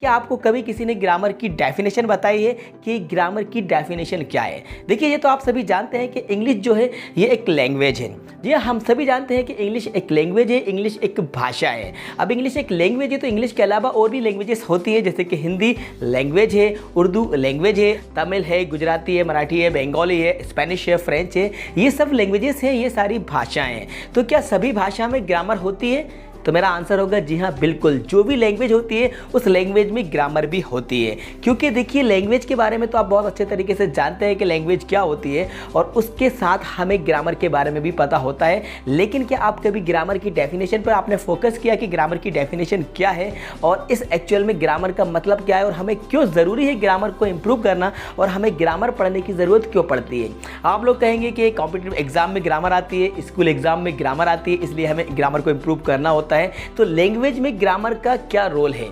क्या आपको कभी किसी ने ग्रामर की डेफिनेशन बताई है कि ग्रामर की डेफिनेशन क्या है? देखिए, ये तो आप सभी जानते हैं कि इंग्लिश जो है ये एक लैंग्वेज है। जी हाँ, हम सभी जानते हैं कि इंग्लिश एक लैंग्वेज है, इंग्लिश एक भाषा है। अब इंग्लिश एक लैंग्वेज है तो इंग्लिश के अलावा और भी लैंग्वेजेस होती है, जैसे कि हिंदी लैंग्वेज है, उर्दू लैंग्वेज है, तमिल है, गुजराती है, मराठी है, बंगाली है, स्पेनिश है, फ्रेंच है। ये सब लैंग्वेजेस हैं, ये सारी भाषाएँ हैं। तो क्या सभी भाषा में ग्रामर होती है? तो मेरा आंसर होगा जी हाँ, बिल्कुल। जो भी लैंग्वेज होती है उस लैंग्वेज में ग्रामर भी होती है। क्योंकि देखिए, लैंग्वेज के बारे में तो आप बहुत अच्छे तरीके से जानते हैं कि लैंग्वेज क्या होती है, और उसके साथ हमें ग्रामर के बारे में भी पता होता है। लेकिन क्या आप कभी ग्रामर की डेफिनेशन पर आपने फोकस किया कि ग्रामर की डेफिनेशन क्या है और इस एक्चुअल में ग्रामर का मतलब क्या है, और हमें क्यों ज़रूरी है ग्रामर को इम्प्रूव करना, और हमें ग्रामर पढ़ने की ज़रूरत क्यों पड़ती है? आप लोग कहेंगे कि कॉम्पिटिटिव एग्जाम में ग्रामर आती है, स्कूल एग्जाम में ग्रामर आती है, इसलिए हमें ग्रामर को इम्प्रूव करना होता है। तो लैंग्वेज में ग्रामर का क्या रोल है?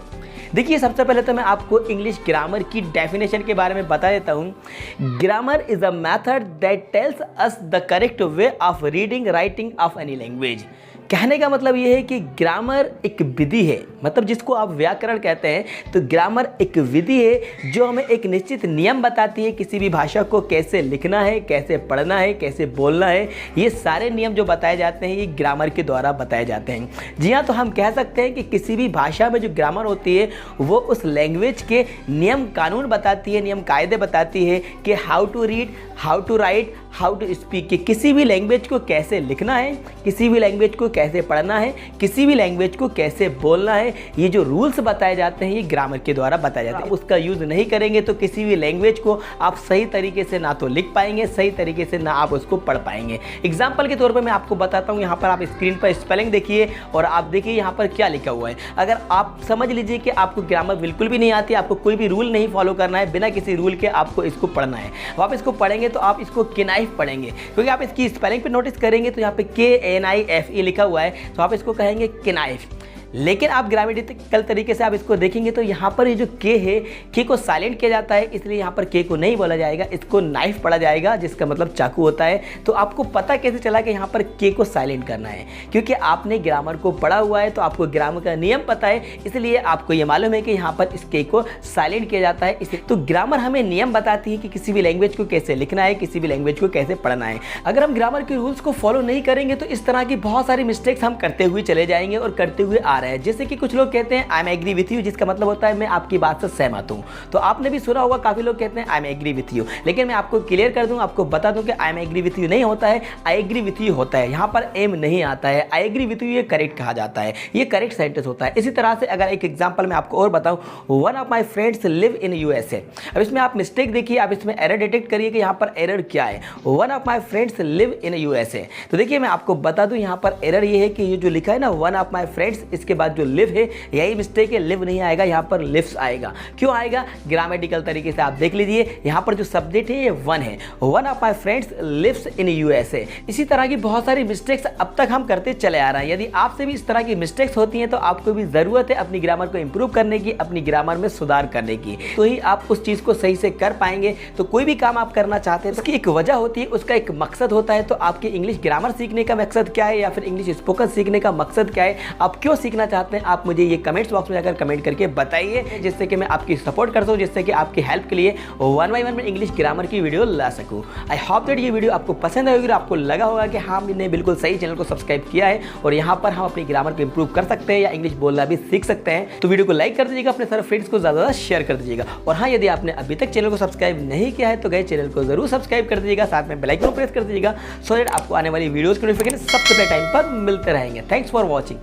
देखिए, सबसे पहले तो मैं आपको इंग्लिश ग्रामर की डेफिनेशन के बारे में बता देता हूं। Grammar is a method that tells us the correct way of reading writing of any language. कहने का मतलब ये है कि ग्रामर एक विधि है, मतलब जिसको आप व्याकरण कहते हैं। तो ग्रामर एक विधि है जो हमें एक निश्चित नियम बताती है किसी भी भाषा को कैसे लिखना है, कैसे पढ़ना है, कैसे बोलना है। ये सारे नियम जो बताए जाते हैं ये ग्रामर के द्वारा बताए जाते हैं। जी हाँ, तो हम कह सकते हैं कि किसी भी भाषा में जो ग्रामर होती है वो उस लैंग्वेज के नियम कानून बताती है, नियम कायदे बताती है कि how to read, how to write, how to speak, कि किसी भी लैंग्वेज को कैसे लिखना है, किसी भी लैंग्वेज को कैसे पढ़ना है, किसी भी लैंग्वेज को कैसे बोलना है। ये जो रूल्स बताए जाते हैं ये ग्रामर के द्वारा बताए जाते हैं। उसका यूज़ नहीं करेंगे तो किसी भी लैंग्वेज को आप सही तरीके से ना तो लिख पाएंगे, सही तरीके से ना आप उसको पढ़ पाएंगे। एग्जाम्पल के तौर पर मैं आपको बताता हूँ। यहाँ पर आप स्क्रीन पर स्पेलिंग देखिए और आप देखिए यहाँ पर क्या लिखा हुआ है। अगर आप समझ लीजिए कि आपको ग्रामर बिल्कुल भी नहीं आती, आपको कोई भी रूल नहीं फॉलो करना है, बिना किसी रूल के आपको इसको पढ़ना है, आप इसको पढ़ेंगे तो आप इसको किनाइफ पढ़ेंगे, क्योंकि आप इसकी स्पेलिंग पे नोटिस करेंगे तो यहाँ पे KNIFE लिखा हुआ है, तो आप इसको कहेंगे किनाइफ। लेकिन आप ग्रामेटिकल तरीके से आप इसको देखेंगे तो यहाँ पर ये जो के है, के को साइलेंट किया जाता है, इसलिए यहाँ पर के को नहीं बोला जाएगा, इसको नाइफ पढ़ा जाएगा, जिसका मतलब चाकू होता है। तो आपको पता कैसे चला कि यहाँ पर के को साइलेंट करना है? क्योंकि आपने ग्रामर को पढ़ा हुआ है, तो आपको ग्रामर का नियम पता है, इसलिए आपको ये मालूम है कि यहाँ पर इस के को साइलेंट किया जाता है। इसलिए तो ग्रामर हमें नियम बताती है कि किसी भी लैंग्वेज को कैसे लिखना है, किसी भी लैंग्वेज को कैसे पढ़ना है। अगर हम ग्रामर के रूल्स को फॉलो नहीं करेंगे तो इस तरह की बहुत सारी मिस्टेक्स हम करते हुए चले जाएंगे और करते हुए आ रहे हैं। जैसे कि कुछ लोग कहते हैं I am agree with you, जिसका मतलब होता है मैं आपकी बात से सहमत हूं। तो आपने भी सुना होगा, काफी लोग कहते हैं I am agree with you, लेकिन मैं आपको क्लियर कर दूं, आपको बता दूं कि I am agree with you नहीं होता है, आई एग्री विथ यू होता है। यहां पर एम नहीं आता है, आई एग्री विथ यू ये करेक्ट कहा जाता है, ये करेक्ट सेंटेंस होता है। इसी तरह से अगर एक एग्जांपल मैं आपको और बताऊं, one of my friends live in USA। अब इसमें आप मिस्टेक देखिए, आप इसमें एरर डिटेक्ट करिए कि यहां पर एरर क्या है। One of my friends live in USA। तो देखिए, मैं आपको बता दूं यहां पर एरर ये है कि ये जो लिखा है ना वन ऑफ माय फ्रेंड्स, इसके बाद जो लिव है यही मिस्टेक है, लिव नहीं आएगा, यहाँ पर लिव्स आएगा। क्यों आएगा? ग्रामेटिकल तरीके से आप देख लीजिए, यहाँ पर जो सब्जेक्ट है ये वन है, one of my friends lives in USA। इसी तरह की बहुत सारी मिस्टेक्स अब तक हम करते चले आ रहे हैं। यदि आपसे भी इस तरह की मिस्टेक्स होती हैं तो आपको भी जरूरत है अपनी ग्रामर को इंप्रूव करने की, अपनी ग्रामर में सुधार करने की, तो ही आप उस चीज को सही से कर पाएंगे। तो कोई भी काम आप करना चाहते हैं उसकी एक वजह होती है, उसका एक मकसद होता है। तो आपके इंग्लिश ग्रामर सीखने का मकसद क्या है, या फिर इंग्लिश स्पोकन सीखने का मकसद क्या है, आप क्यों सीखना चाहते हैं, आप मुझे ये कमेंट्स बॉक्स में जाकर कमेंट करके बताइए, जिससे कि मैं आपकी सपोर्ट कर सकूं, जिससे कि आपकी हेल्प के लिए 1 by 1 में इंग्लिश ग्रामर की वीडियो ला सकूं। आई होप दैट ये वीडियो आपको पसंद आएगी और आपको लगा होगा कि हाँ, मैंने बिल्कुल सही चैनल को सब्सक्राइब किया है और यहाँ पर हम अपनी ग्रामर को इंप्रूव कर सकते हैं या इंग्लिश बोलना भी सीख सकते हैं। तो वीडियो को लाइक कर दीजिएगा, अपने सारे फ्रेंड्स को ज़्यादा शेयर कर दीजिएगा। और हाँ, यदि आपने अभी तक चैनल को सब्सक्राइब नहीं किया है तो गए चैनल को जरूर सब्सक्राइब कर दीजिएगा, साथ में बेल आइकन प्रेस कर दीजिएगा, सो दैट आपको आने वाली वीडियोज़ के नोटिफिकेशन सबसे पहले टाइम पर मिलते रहेंगे। Thanks for watching.